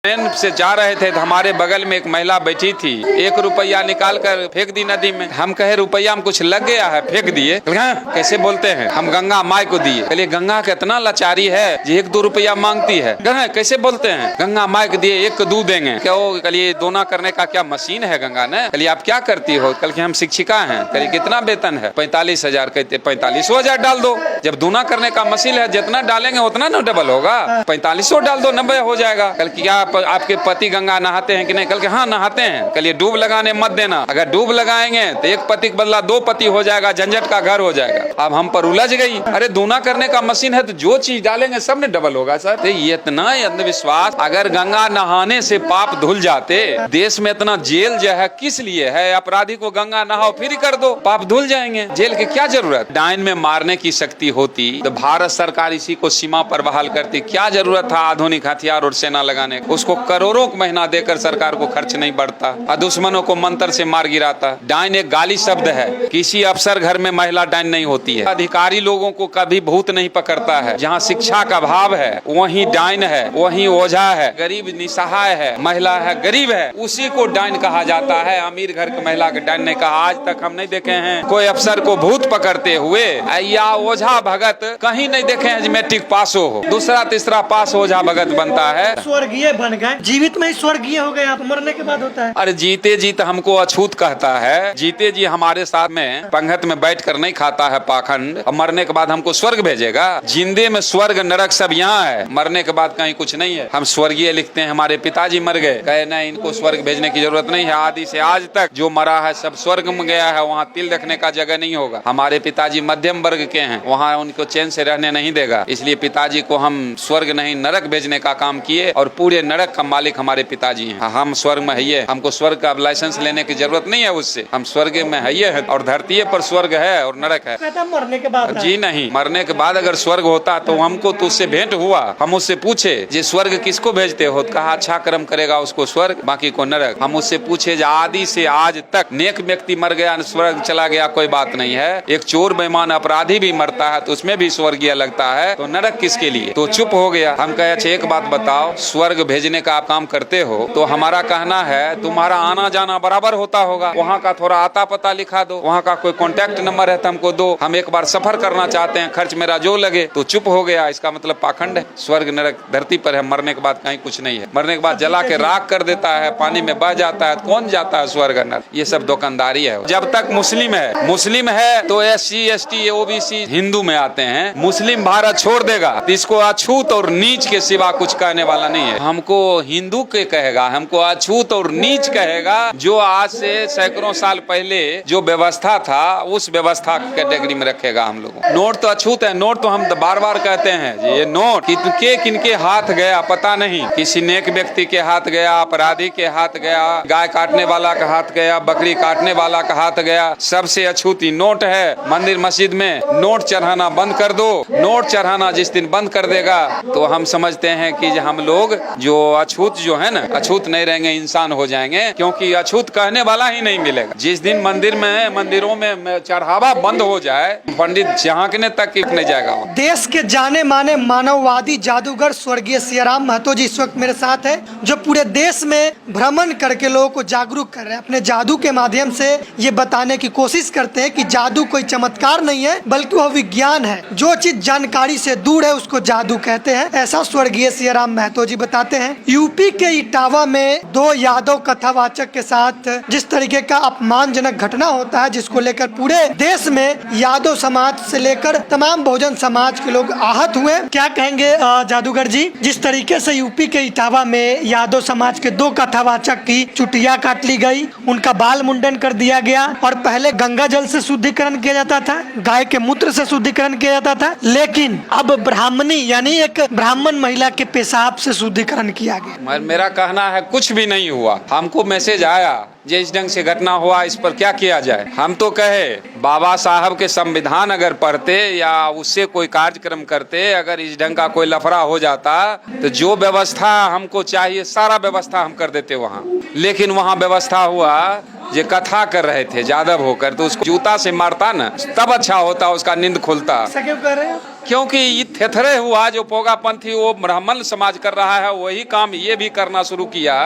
Train से जा रहे थे तो हमारे बगल में एक महिला बैठी थी, 1 रुपया निकाल कर फेंक दी नदी में। हम कहे रुपया में कुछ लग गया है, फेंक दिए। कैसे बोलते हैं, हम गंगा माई को दिए। चलिए गंगा का इतना लाचारी है जो 1-2 रुपया मांगती है। कैसे बोलते हैं, गंगा माई को दिए 1 को 2 देंगे। क्या वो कलिए दोना करने का क्या मशीन है गंगा ने? कलिए आप क्या करती हो? कल के हम शिक्षिका हैं। कलिए कितना वेतन है? 45,000। कहते 45,000 डाल दो। जब दोना करने का मशीन है, जितना डालेंगे उतना न डबल होगा। 4500 डाल दो, 90 हो जाएगा। कल क्या आपके पति गंगा नहाते हैं कि नहीं? कल के हाँ नहाते हैं। कल ये डूब लगाने मत देना। अगर डूब लगाएंगे तो 1 पति के बदला 2 पति हो जाएगा, झंझट का घर हो जाएगा। अब हम पर उलझ गई। अरे दोना करने का मशीन है तो जो चीज डालेंगे सब में डबल होगा सर। तो ये इतना अंधविश्वास। अगर गंगा नहाने से पाप धुल जाते, देश में इतना जेल जो है किस लिए है? अपराधी को गंगा नहाओ फ्री कर दो, पाप धुल जाएंगे। जेल की क्या जरूरत? डायन में मारने की शक्ति होती तो भारत सरकार इसी को सीमा पर बहाल करती। क्या जरूरत था आधुनिक हथियार और सेना लगाने? उसको करोड़ों महीना देकर सरकार को खर्च नहीं बढ़ता और दुश्मनों को मंत्र से मार गिराता। डायन एक गाली शब्द है। किसी अफसर घर में महिला डायन नहीं होती है। अधिकारी लोगों को कभी भूत नहीं पकड़ता है। जहाँ शिक्षा का अभाव है वहीं डायन है, वहीं ओझा है। गरीब निसहाय है, महिला है, गरीब है, उसी को डायन कहा जाता है। अमीर घर की महिला को डायन नहीं कहा। आज तक हम नहीं देखे हैं कोई अफसर को भूत पकड़ते हुए या ओझा भगत कहीं नहीं देखे हैं। मैट्रिक पास हो, दूसरा तीसरा पास ओझा भगत बनता है। स्वर्गीय बन गए, जीवित में ही स्वर्गीय हो गए, आप मरने के बाद होता है। अरे जीते जी तो हमको अछूत कहता है। जीते जी हमारे साथ में पंगत में बैठ कर नहीं खाता है पाखंड, और मरने के बाद हमको स्वर्ग भेजेगा। जिंदे में स्वर्ग नरक सब यहाँ है, मरने के बाद कहीं कुछ नहीं है। हम स्वर्गीय लिखते हैं। हमारे पिताजी मर गए, कहे नहीं इनको स्वर्ग भेजने की जरूरत नहीं है। आदि से आज तक जो मरा है सब स्वर्ग में गया है, वहाँ तिल रखने का जगह नहीं होगा। हमारे पिताजी मध्यम वर्ग के हैं, वहाँ उनको चैन से रहने नहीं देगा। इसलिए पिताजी को हम स्वर्ग नहीं नरक भेजने का काम किए, और पूरे नरक का मालिक हमारे पिताजी हैं। हम स्वर्ग में है, हमको स्वर्ग का लाइसेंस लेने की जरूरत नहीं है उससे। हम स्वर्ग में है और धरती पर स्वर्ग है और नरक है। मरने के बाद जी नहीं, मरने के बाद अगर स्वर्ग होता तो हमको तो उससे भेंट हुआ। हम उससे पूछे जे स्वर्ग किसको भेजते हो? कहा अच्छा कर्म करेगा उसको स्वर्ग, बाकी को नरक। हम उससे पूछे आदि से आज तक नेक व्यक्ति मर गया स्वर्ग चला गया, कोई बात नहीं है। एक चोर बेईमान अपराधी भी मरता है तो उसमें भी स्वर्गीय लगता है, तो नरक किसके लिए? तो चुप हो गया। हम कहे अच्छा एक बात बताओ, स्वर्ग भेजने का आप काम करते हो तो हमारा कहना है तुम्हारा आना जाना बराबर होता होगा। वहाँ का थोड़ा आता पता लिखा दो, वहाँ का कोई कॉन्टेक्ट नंबर है तो हमको दो। हम एक बार सफर करना चाहते हैं, खर्च मेरा जो लगे। तो चुप हो गया। इसका मतलब पाखंड है। स्वर्ग नरक धरती पर है, मरने के बाद कहीं कुछ नहीं है। मरने के बाद जला के राख कर देता है, पानी में बह जाता है। कौन जाता है स्वर्ग नरक? ये सब दुकानदारी है। जब तक मुस्लिम है तो SC ST OBC हिंदू में आते हैं। मुस्लिम भारत छोड़ देगा तो इसको अछूत और नीच के सिवा कुछ कहने वाला नहीं है। हमको हिंदू के कहेगा, हमको अछूत और नीच कहेगा। जो आज से सैकड़ों साल पहले जो व्यवस्था था उस व्यवस्था की कैटेगरी में रखेगा हम लोगों। नोट तो अछूत है। नोट तो हम बार बार कहते हैं ये नोट किनके हाथ गया पता नहीं। किसी नेक व्यक्ति के हाथ गया, अपराधी के हाथ गया, गाय काटने वाला का हाथ गया, बकरी काटने वाला का हाथ गया। सबसे अछूती नोट है। मंदिर मस्जिद में नोट चढ़ाना बंद कर दो। नोट चढ़ाना जिस दिन बंद कर देगा तो हम समझते हैं कि हम लोग जो अछूत जो है ना, अछूत नहीं रहेंगे, इंसान हो जाएंगे। क्योंकि अछूत कहने वाला ही नहीं मिलेगा। जिस दिन मंदिरों में चढ़ावा बंद हो जाए, पंडित झांकने तक नहीं जाएगा। देश के जाने माने मानववादी जादूगर स्वर्गीय सियाराम महतो जी इस वक्त मेरे साथ है, जो पूरे देश में भ्रमण करके लोगों को जागरूक कर रहे हैं। अपने जादू के माध्यम से ये बताने की कोशिश करते हैं कि जादू कोई चमत्कार नहीं है बल्कि वह विज्ञान है। जो चीज जानकारी से दूर है उसको जादू कहते हैं। ऐसा स्वर्गीय सियाराम महतो जी बताते हैं। यूपी के इटावा में 2 यादव कथावाचक के साथ जिस तरीके का अपमानजनक घटना होता है, जिसको लेकर पूरे देश में यादव समाज से लेकर तमाम बहुजन समाज के लोग आहत हुए। क्या कहेंगे जादूगर जी, जिस तरीके से यूपी के इटावा में यादव समाज के 2 कथावाचक की चुटिया काट ली गई, उनका बाल मुंडन कर दिया गया, और पहले गंगा जल से शुद्धिकरण किया जाता था, गाय के मूत्र से शुद्धिकरण किया जाता था, लेकिन अब ब्राह्मणी यानी एक ब्राह्मण महिला के पेशाब से शुद्धिकरण किया गया। मेरा कहना है कुछ भी नहीं हुआ। हमको मैसेज आया जे इस ढंग से घटना हुआ, इस पर क्या किया जाए। हम तो कहे बाबा साहब के संविधान अगर पढ़ते या उससे कोई कार्यक्रम करते, अगर इस ढंग का कोई लफड़ा हो जाता तो जो व्यवस्था हमको चाहिए सारा व्यवस्था हम कर देते वहाँ। लेकिन वहाँ व्यवस्था हुआ जे कथा कर रहे थे जादव होकर, तो उसको जूता से मारता ना तब अच्छा होता, उसका नींद खुलता। ऐसा क्यों कर रहे हैं? क्योंकि ये थेथरे हुआ जो पोगापंथी वो ब्राह्मण समाज कर रहा है, वही काम ये भी करना शुरू किया।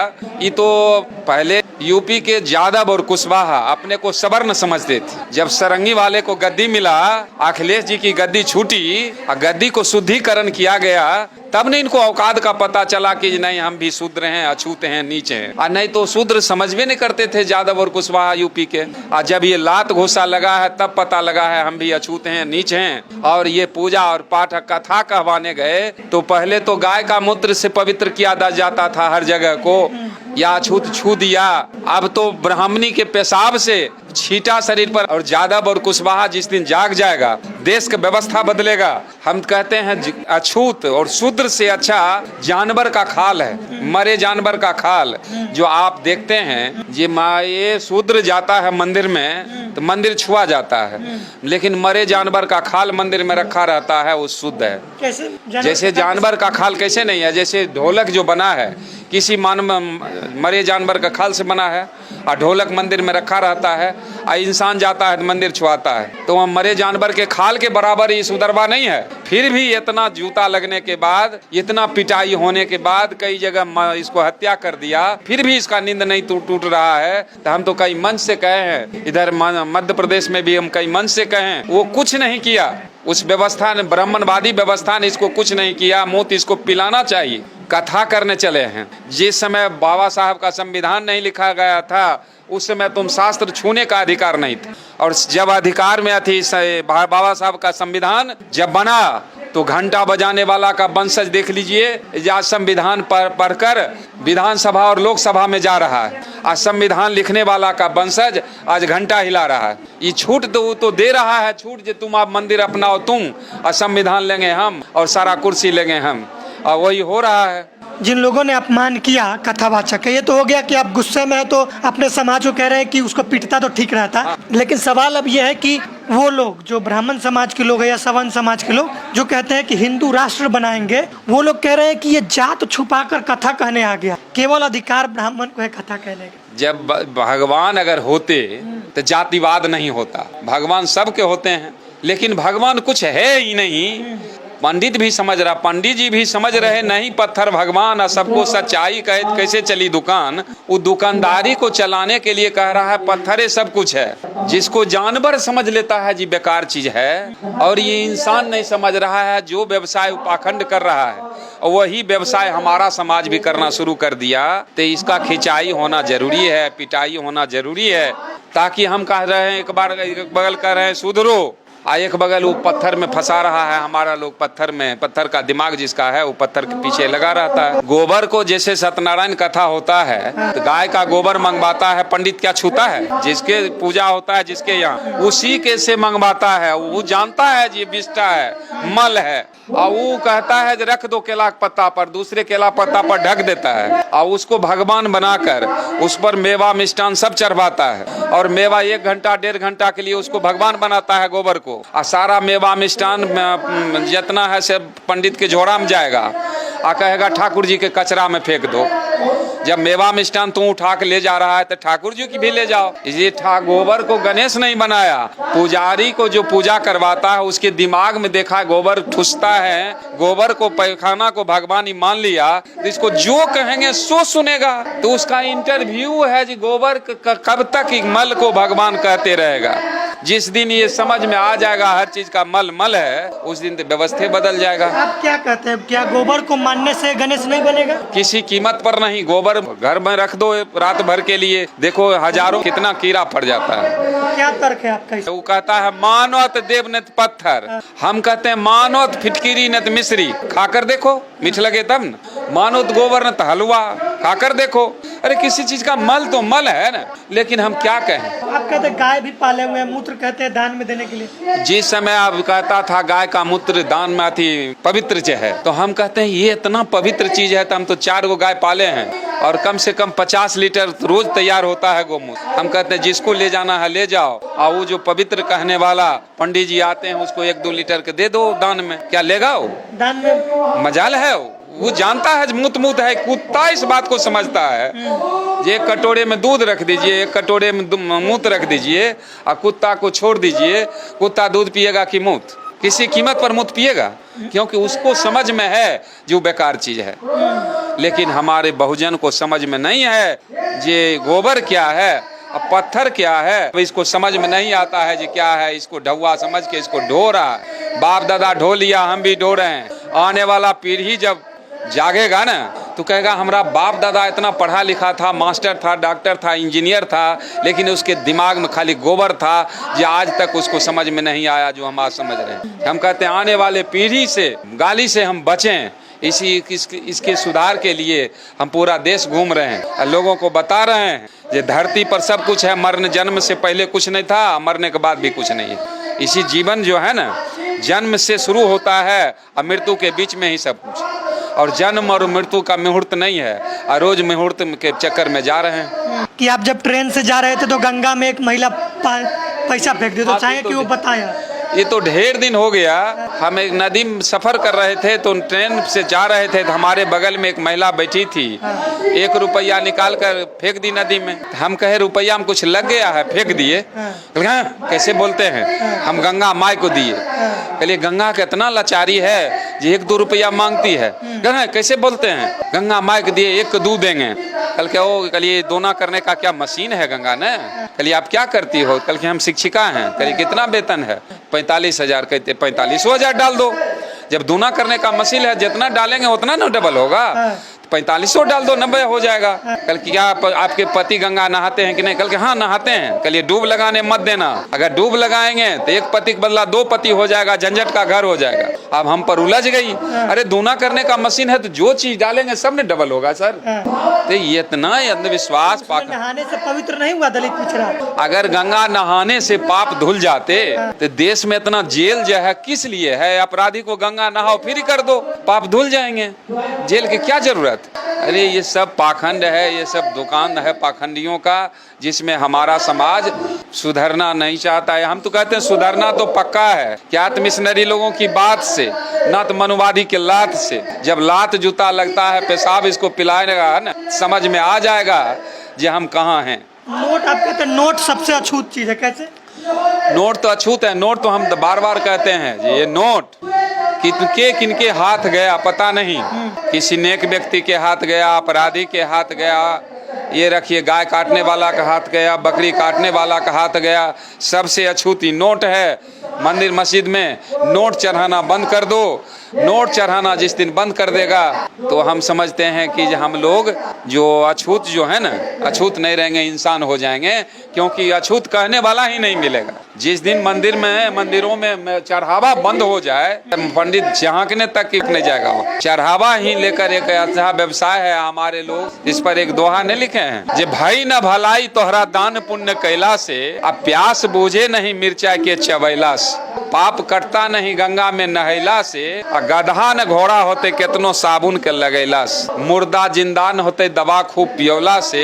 ये तो पहले यूपी के यादव और कुशवाहा अपने को सवर्ण समझते थे। जब सरंगी वाले को गद्दी मिला, अखिलेश जी की गद्दी छूटी और गद्दी को शुद्धिकरण किया गया, तब नहीं इनको औकात का पता चला कि नहीं हम भी शूद्र हैं, अछूत हैं, नीचे हैं। और नहीं तो शूद्र समझ भी नहीं करते थे यादव और कुशवाहा यूपी के। और जब ये लात घुसा लगा है तब पता लगा है हम भी अछूत हैं, नीच हैं। और ये पूजा और पाठ कथा कहवाने गए तो पहले तो गाय का मूत्र से पवित्र किया जाता था हर जगह को, या अछूत छू दिया। अब तो ब्राह्मणी के पेशाब से छीटा शरीर पर। और यादव और कुशवाहा जिस दिन जाग जाएगा देश का व्यवस्था बदलेगा। हम कहते हैं अछूत और शूद्र से अच्छा जानवर का खाल है, मरे जानवर का खाल जो आप देखते हैं। ये शूद्र जाता है मंदिर में तो मंदिर छुआ जाता है, लेकिन मरे जानवर का खाल मंदिर में रखा रहता है, वो शुद्ध है। कैसे? जैसे जानवर का खाल कैसे नहीं है, जैसे ढोलक जो बना है किसी मरे जानवर का खाल से बना है और ढोलक मंदिर में रखा रहता है, और इंसान जाता है तो मंदिर छुआता है, तो वह मरे जानवर के खाल के बराबर ही सुधरवा नहीं है। फिर भी इतना जूता लगने के बाद, इतना पिटाई होने के बाद, कई जगह इसको हत्या कर दिया, फिर भी इसका नींद नहीं टूट रहा है। तो हम तो कई मंच से कहे हैं, इधर मध्य प्रदेश में भी हम कई मंच से कहे, वो कुछ नहीं किया। उस व्यवस्था ने, ब्राह्मणवादी व्यवस्था ने इसको कुछ नहीं किया। मूत इसको पिलाना चाहिए। कथा करने चले हैं। जिस समय बाबा साहब का संविधान नहीं लिखा गया था उस समय तुम शास्त्र छूने का अधिकार नहीं था। और जब अधिकार में थी बाबा साहब का संविधान जब बना तो घंटा बजाने वाला का वंशज देख लीजिए, आज संविधान पढ़कर विधानसभा और लोकसभा में जा रहा है। आज संविधान लिखने वाला का वंशज आज घंटा हिला रहा है। ये छूट तो दे रहा है, छूट जो तुम आप मंदिर अपनाओ तुम, और संविधान लेंगे हम और सारा कुर्सी लेंगे हम, और वही हो रहा है। जिन लोगों ने अपमान किया कथावाचक का, ये तो हो गया कि आप गुस्से में है तो अपने समाज को कह रहे हैं कि उसको पीटता तो ठीक रहता। लेकिन सवाल अब यह है कि वो लोग जो ब्राह्मण समाज के लोग हैं या सवर्ण समाज के लोग जो कहते हैं कि हिंदू राष्ट्र बनाएंगे, वो लोग कह रहे हैं कि ये जात छुपाकर कथा कहने आ गया, केवल अधिकार ब्राह्मण को है कथा कहने का। जब भगवान अगर होते तो जातिवाद नहीं होता। भगवान सबके होते हैं, लेकिन भगवान कुछ है ही नहीं। पंडित भी समझ रहा, पंडित जी भी समझ रहे नहीं पत्थर भगवान, और सबको सच्चाई कहे कैसे चली दुकान। वो दुकानदारी को चलाने के लिए कह रहा है पत्थरे सब कुछ है। जिसको जानवर समझ लेता है जी बेकार चीज है, और ये इंसान नहीं समझ रहा है। जो व्यवसाय पाखंड कर रहा है वही व्यवसाय हमारा समाज भी करना शुरू कर दिया। तो इसका खिंचाई होना जरूरी है, पिटाई होना जरूरी है, ताकि हम कह रहे हैं एक बगल कह रहे हैं सुधरो, एक बगल वो पत्थर में फंसा रहा है हमारा लोग। पत्थर का दिमाग जिसका है वो पत्थर के पीछे लगा रहता है। गोबर को जैसे सत्यनारायण कथा होता है तो गाय का गोबर मंगवाता है, पंडित क्या छूता है? जिसके पूजा होता है जिसके यहाँ, उसी के से मंगवाता है। वो जानता है ये विष्टा है, मल है, और वो कहता है रख दो केला के पत्ता पर, दूसरे केला पत्ता पर ढक देता है, और उसको भगवान बनाकर उस पर मेवा मिष्टान सब चढ़वाता है। और मेवा 1 घंटा 1.5 घंटा के लिए उसको भगवान बनाता है गोबर को, और सारा मेवा मिष्टान जितना है से पंडित के झोड़ा में जाएगा, और कहेगा ठाकुर जी के कचरा में फेंक दो। जब मेवा मिष्टान तू उठा के ले जा रहा है तो ठाकुर जी की भी ले जाओ। ये गोबर को गणेश नहीं बनाया, पुजारी को जो पूजा करवाता है उसके दिमाग में देखा गोबर ठुसता है, गोबर को पैखाना को भगवान ही मान लिया, तो इसको जो कहेंगे सो सुनेगा। तो उसका इंटरव्यू है जी गोबर कब तक मल को भगवान कहते रहेगा। जिस दिन ये समझ में आ जाएगा हर चीज का मल मल है, उस दिन तो व्यवस्था बदल जाएगा। आप क्या कहते हैं, क्या गोबर को मानने से गणेश नहीं बनेगा? किसी कीमत पर नहीं। गोबर घर में रख दो रात भर के लिए, देखो हजारों कितना कीड़ा पड़ जाता है। क्या तर्क है आपका? वो कहता है मानवत देव न पत्थर, हम कहते हैं मानवत फिटकिरी न मिश्री। खाकर देखो मीठ लगे तब न, मानवत गोबर न हलवा, खाकर देखो। अरे किसी चीज का मल तो मल है ना, लेकिन हम क्या कहें। आप कहते हैं गाय भी पाले हुए हैं, मूत्र कहते हैं दान में देने के लिए। जिस समय आप कहता था गाय का मूत्र दान में थी पवित्र है, तो हम कहते हैं ये इतना पवित्र चीज है तो हम तो 4 गो गाय पाले हैं। और कम से कम 50 लीटर रोज तैयार होता है गोमूत्र। हम कहते हैं जिसको ले जाना है ले जाओ, और वो जो पवित्र कहने वाला पंडित जी आते हैं उसको 1-2 लीटर के दे दो दान में, क्या लेगा वो? दान में मजाल है वो जानता है मूत है। कुत्ता इस बात को समझता है। ये एक कटोरे में दूध रख दीजिए, एक कटोरे में मूत्र रख दीजिए और कुत्ता को छोड़ दीजिए, कुत्ता दूध पिएगा कि मूत? किसी कीमत पर मूत पिएगा, क्योंकि उसको समझ में है जो बेकार चीज है। लेकिन हमारे बहुजन को समझ में नहीं है ये गोबर क्या है और पत्थर क्या है, इसको समझ में नहीं आता है जी क्या है। इसको ढौआ समझ के इसको ढो रहा है। बाप दादा ढो लिया, हम भी ढो रहे हैं। आने वाला पीढ़ी जब जागेगा ना तो कहेगा हमारा बाप दादा इतना पढ़ा लिखा था, मास्टर था, डॉक्टर था, इंजीनियर था, लेकिन उसके दिमाग में खाली गोबर था, जो आज तक उसको समझ में नहीं आया जो हम आज समझ रहे हैं। हम कहते हैं आने वाले पीढ़ी से गाली से हम बचें। इसके सुधार के लिए हम पूरा देश घूम रहे हैं और लोगों को बता रहे हैं ये धरती पर सब कुछ है। मरण जन्म से पहले कुछ नहीं था, मरने के बाद भी कुछ नहीं है। इसी जीवन जो है ना जन्म से शुरू होता है और मृत्यु के बीच में ही सब कुछ, और जन्म और मृत्यु का मुहूर्त नहीं है और रोज मुहूर्त के चक्कर में जा रहे हैं। कि आप जब ट्रेन से जा रहे थे तो गंगा में एक महिला पैसा फेंक दी, तो चाहे कि वो बताया। ये तो ढेर दिन हो गया। हम एक नदी में सफर कर रहे थे तो ट्रेन से जा रहे थे तो हमारे बगल में एक महिला बैठी थी। 1 रुपया निकाल कर फेंक दी नदी में। हम कहे रुपया में कुछ लग गया है, फेंक दिए। कैसे बोलते हैं? हम गंगा माई को दिए। कहलिए गंगा का इतना लाचारी है जो 1-2 रुपया मांगती है। कैसे बोलते हैं? गंगा माई को दिए 1 दूध देंगे। कल के ओ कलिए दोना करने का क्या मशीन है गंगा ने? कलिए आप क्या करती हो? कल के हम शिक्षिका हैं। कलिए कितना वेतन है? 45,000। कहते 45,000 डाल दो। जब दूना करने का मशीन है जितना डालेंगे उतना ना डबल होगा। 4500 डाल दो, 90 हो जाएगा। कल क्या आपके पति गंगा नहाते हैं कि नहीं? कल के हाँ नहाते हैं। कल ये डूब लगाने मत देना। अगर डूब लगाएंगे तो 1 पति के बदला 2 पति हो जाएगा, झंझट का घर हो जाएगा। अब हम पर उलझ गई। अरे दूना करने का मशीन है तो जो चीज डालेंगे सब ने डबल होगा सर। तो ये इतना अंधविश्वास। नहाने से पवित्र नहीं हुआ? दलित पूछ रहा। अगर गंगा नहाने से पाप धुल जाते तो देश में इतना जेल जो है किस लिए है? अपराधी को गंगा नहाओ फ्री कर दो, पाप धुल जाएंगे। जेल की क्या जरूरत? अरे ये सब पाखंड है, ये सब दुकान है पाखंडियों का, जिसमें हमारा समाज सुधरना नहीं चाहता है। हम तो कहते हैं सुधरना तो पक्का है। क्या तो मिशनरी लोगों की बात से, ना तो मनुवादी के लात से। जब लात जूता लगता है, पेशाब इसको पिलाएगा ना, समझ में आ जाएगा जे हम कहाँ हैं। नोट आप कहते हैं नोट सबसे अछूत चीज है, कैसे? नोट तो अछूत है। नोट तो हम बार बार कहते हैं ये नोट किनके हाथ गया पता नहीं। किसी नेक व्यक्ति के हाथ गया, अपराधी के हाथ गया। ये रखिए गाय काटने वाला का हाथ गया, बकरी काटने वाला का हाथ गया। सबसे अछूती नोट है। मंदिर मस्जिद में नोट चढ़ाना बंद कर दो। नोट चढ़ाना जिस दिन बंद कर देगा तो हम समझते हैं कि हम लोग जो अछूत जो है ना, अछूत नहीं रहेंगे, इंसान हो जाएंगे। क्योंकि अछूत कहने वाला ही नहीं मिलेगा। जिस दिन मंदिरों में चढ़ावा बंद हो जाए, पंडित झांकने तक नहीं जाएगा। वो चढ़ावा ही लेकर एक अच्छा व्यवसाय है। हमारे लोग इस पर एक दोहा नहीं लिखे हैं जे भाई न भलाई तोहरा दान पुण्य कैला से, अब प्यास बूझे नहीं मिर्चा के चबैला से। पाप कटता नहीं गंगा में नहैला से, गधा न घोड़ा होते केतनो साबुन के लगैला से। मुर्दा जिंदा न होते दवा खूब पियोला से,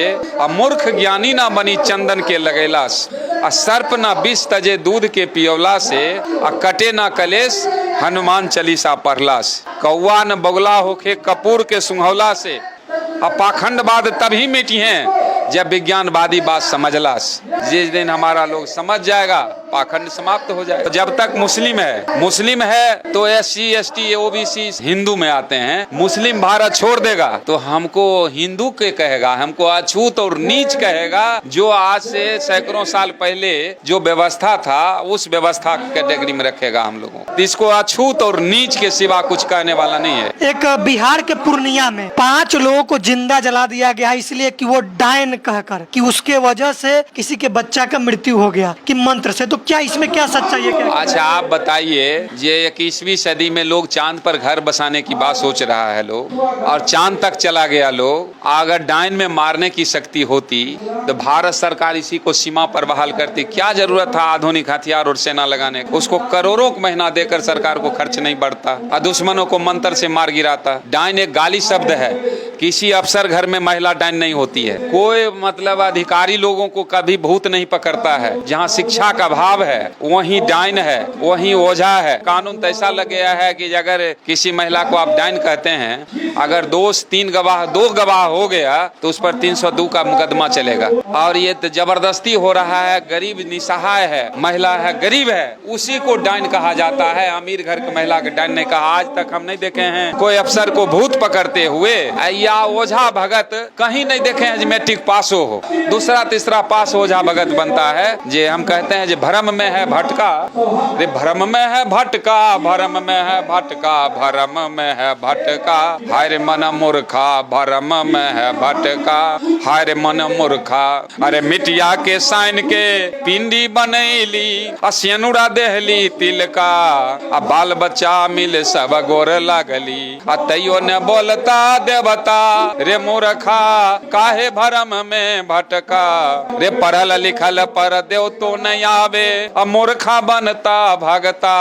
मूर्ख ज्ञानी न बनी चंदन के लगैला से। सर्प न विष तजे दूध के पियोला से, कटे न कलेश हनुमान चालीसा पढ़ला से। कौआ न बगुला होके कपूर के सुंघौला से, पाखंडवाद तभी मिटी हैं जब विज्ञानवादी बात समझला। जिस दिन हमारा लोग समझ जाएगा पाखंड समाप्त हो जाएगा। जब तक मुस्लिम है तो SC ST OBC हिंदू में आते हैं। मुस्लिम भारत छोड़ देगा तो हमको हिंदू के कहेगा, हमको अछूत और नीच कहेगा। जो आज से सैकड़ों साल पहले जो व्यवस्था था उस व्यवस्था कैटेगरी में रखेगा हम लोगों को। इसको अछूत और नीच के सिवा कुछ कहने वाला नहीं है। एक बिहार के पूर्णिया में 5 लोगों को जिंदा जला दिया गया इसलिए कि वो डायन कहकर, कि उसके वजह से किसी के बच्चा का मृत्यु हो गया कि मंत्र से। तो क्या इसमें क्या सच्चाई है? क्या? अच्छा आप बताइए, ये 21वीं सदी में लोग चांद पर घर बसाने की बात सोच रहा है लोग, और चांद तक चला गया लोग। अगर डायन में मारने की शक्ति होती तो भारत सरकार इसी को सीमा पर बहाल करती। क्या जरूरत था आधुनिक हथियार और सेना लगाने को? उसको करोड़ों महीना देकर सरकार को खर्च नहीं बढ़ता और दुश्मनों को मंत्र से मार गिराता। डायन एक गाली शब्द है किसी अफसर घर में महिला डाइन नहीं होती है। कोई मतलब अधिकारी लोगों को कभी भूत नहीं पकड़ता है। जहाँ शिक्षा का अभाव है वहीं डाइन है, वहीं ओझा है। कानून तो ऐसा लग गया है कि अगर किसी महिला को आप डाइन कहते हैं, अगर दो गवाह हो गया तो उस पर 302 का मुकदमा चलेगा। और ये तो जबरदस्ती हो रहा है। गरीब निसहाय है, महिला है, गरीब है, उसी को डाइन कहा जाता है। अमीर घर की महिला को डाइन नहीं कहा। आज तक हम नहीं देखे हैं कोई अफसर को भूत पकड़ते हुए या ओझा भगत कहीं नहीं देखे हैं। मैट्रिक पास हो दूसरा तीसरा पास ओझा भगत बनता है। जे हम कहते हैं जे भरम में है भटका, रे भरम में है भटका, भरम में है भटका, भरम में है भटका, हाय रे मन मूर्खा, भरम में है भटका, हाय रे मन मूर्खा। अरे मिटिया के साइन के पिंडी बनैली, असियनुरा देहली तिलका, आ बाल बच्चा मिल सब गोर लगली, आ तैयो न बोलता देवता, रे मूर्खा काहे भरम में भटका। रे पढ़ल लिखल पर देव तो नहीं आवे, आ मूर्खा बनता भगता।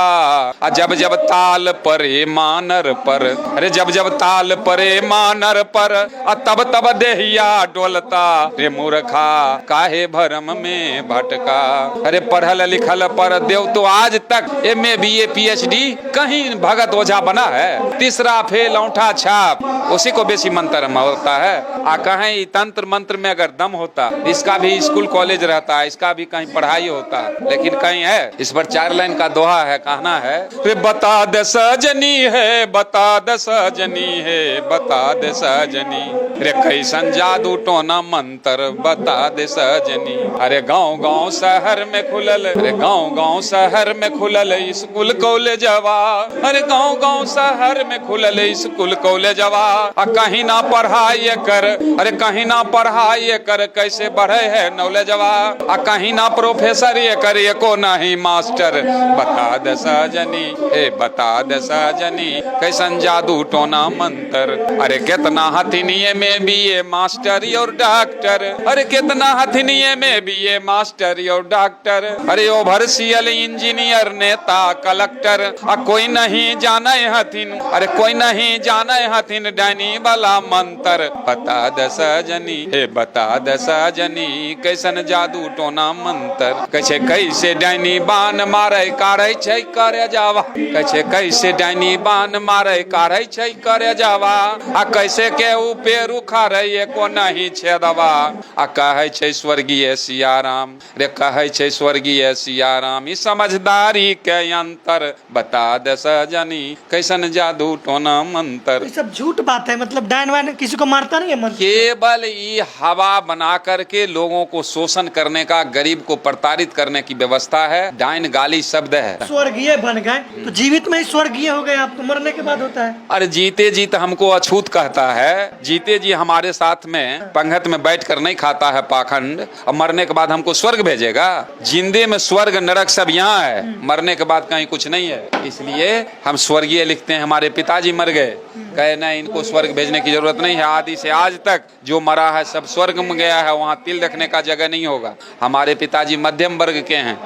आ जब जब ताल परे मानर पर, अरे जब जब ताल परे मानर पर, आ तब तब देहिया डोलता, रे मूर्खा काहे भरम में भटका। अरे पढ़ल लिखल पर देव तो आज तक MA BA PhD कहीं भगत ओझा बना है। तीसरा फेल औंठा छाप, उसी को बेसी मंत्र होता है। आ कहीं तंत्र मंत्र में अगर दम होता, इसका भी स्कूल कॉलेज रहता है, इसका भी कहीं पढ़ाई होता, लेकिन कहीं है। इस पर 4 लाइन का दोहा है, कहना है रे बता दे सजनी है, बता दे सजनी है, बता दे सजनी, रे कैसन जादू टोना मंत्र बता दे सजनी। अरे गाँव गाँव शहर में खुलल, अरे गाँव गाँव शहर में खुलल स्कूल कॉलेजवा, अरे गाँव गाँव शहर में खुलल स्कूल कॉलेजवा। आ कहीं ना पढ़ाई कर, अरे कहीं ना पढ़ाई कर, कैसे बढ़े है नॉलेजवा। आ कहीं ना प्रोफेसर ये कर, एको नहीं मास्टर बता दे सजनी, ए बता दे सजनी, कैसन जादू टोना मंत्र। अरे कितना हथिनिये में भी ये मास्टर और डॉक्टर, अरे कितना हथिनिये में भी ये मास्टर और डॉक्टर। अरे ओवरसीयर इंजीनियर नेता कलेक्टर, आ कोई नहीं जाने हथिन, अरे कोई नहीं जाने हथिन डाइनी वाला मंत्र बता दे सजनी, हे बता दे सजनी, कैसन जादू टोना मंत्र। कैसे कैसे डाइनी बान मारे काढ़े छै करे जावा, कैसे कैसे डाइनी बान मारे काढ़े छै करे जावा। आ कैसे के ऊपर उखाड़े एको नहीं छेदवा। आ कहे छै स्वर्गीय सियाराम, रे कहे छै स्वर्गीय सियाराम, ई समझदारी के अंतर बता दे सजनी, कैसन जादू टोना मंत्र। ये सब झूठ बात है। मतलब डाइन वाइन किसी को मारता नहीं है मन। केवल ये हवा बना करके लोगों को शोषण करने का, गरीब को प्रताड़ित करने की व्यवस्था है। डाइन गाली शब्द है। स्वर्गीय बन गए तो जीवित में ही स्वर्गीय हो गए आप, तो मरने के बाद होता है। अरे जीते जी तो हमको अछूत कहता है। जीते जी हमारे साथ में पंगत में बैठ कर नहीं खाता है पाखंड, और मरने के बाद हमको स्वर्ग भेजेगा। जिंदे में स्वर्ग नरक सब यहाँ है, मरने के बाद कहीं कुछ नहीं है। इसलिए हम स्वर्गीय लिखते हैं। हमारे पिताजी मर गए, कहे नहीं इनको स्वर्ग भेजने की जरूरत नहीं है। आदि से आज तक जो मरा है सब स्वर्ग में गया है, वहाँ तिल रखने का जगह नहीं होगा। हमारे पिताजी मध्यम वर्ग के हैं,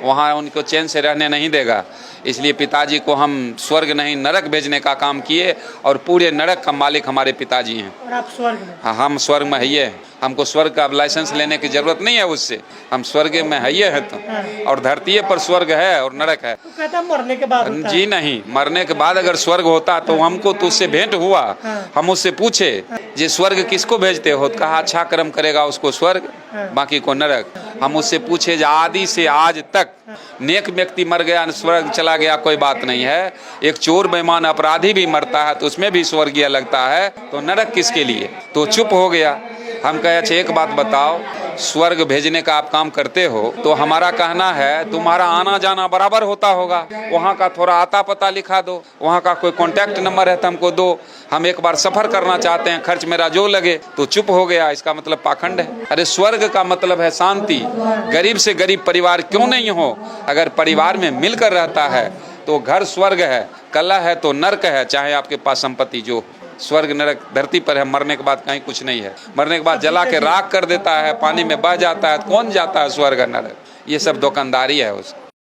वहाँ उनको चैन से रहने नहीं देगा। इसलिए पिताजी को हम स्वर्ग नहीं नरक भेजने का काम किए, और पूरे नरक का मालिक हमारे पिताजी हैं। और आप स्वर्ग में? हाँ, हम स्वर्ग में है। हमको स्वर्ग का लाइसेंस लेने की जरूरत नहीं है उससे, हम स्वर्ग में है तो। और धरती पर स्वर्ग है और नरक है। तो कहता मरने के बाद होता जी है। नहीं, मरने के बाद अगर स्वर्ग होता तो हमको तो उससे भेंट हुआ। हम उससे पूछे जे स्वर्ग किसको भेजते हो, तो कहा अच्छा कर्म करेगा उसको स्वर्ग, बाकी को नरक। हम उससे पूछे जे आदि से आज तक नेक व्यक्ति मर गया स्वर्ग चला गया कोई बात नहीं है, एक चोर बेईमान अपराधी भी मरता है तो उसमें भी स्वर्गीय लगता है, तो नरक किसके लिए? तो चुप हो गया। हम कहे अच्छा एक बात बताओ, स्वर्ग भेजने का आप काम करते हो तो हमारा कहना है तुम्हारा आना जाना बराबर होता होगा, वहाँ का थोड़ा आता पता लिखा दो, वहाँ का कोई कॉन्टैक्ट नंबर है तो हमको दो, हम एक बार सफर करना चाहते हैं, खर्च मेरा जो लगे। तो चुप हो गया, इसका मतलब पाखंड है। अरे स्वर्ग का मतलब है शांति। गरीब से गरीब परिवार क्यों नहीं हो, अगर परिवार में मिलकर रहता है तो घर स्वर्ग है, कलह है तो नरक है, चाहे आपके पास संपत्ति जो। स्वर्ग नरक धरती पर है, मरने के बाद कहीं कुछ नहीं है। मरने के बाद जला के राख कर देता है, पानी में बह जाता है, कौन जाता है स्वर्ग नरक? ये सब दुकानदारी है उसकी।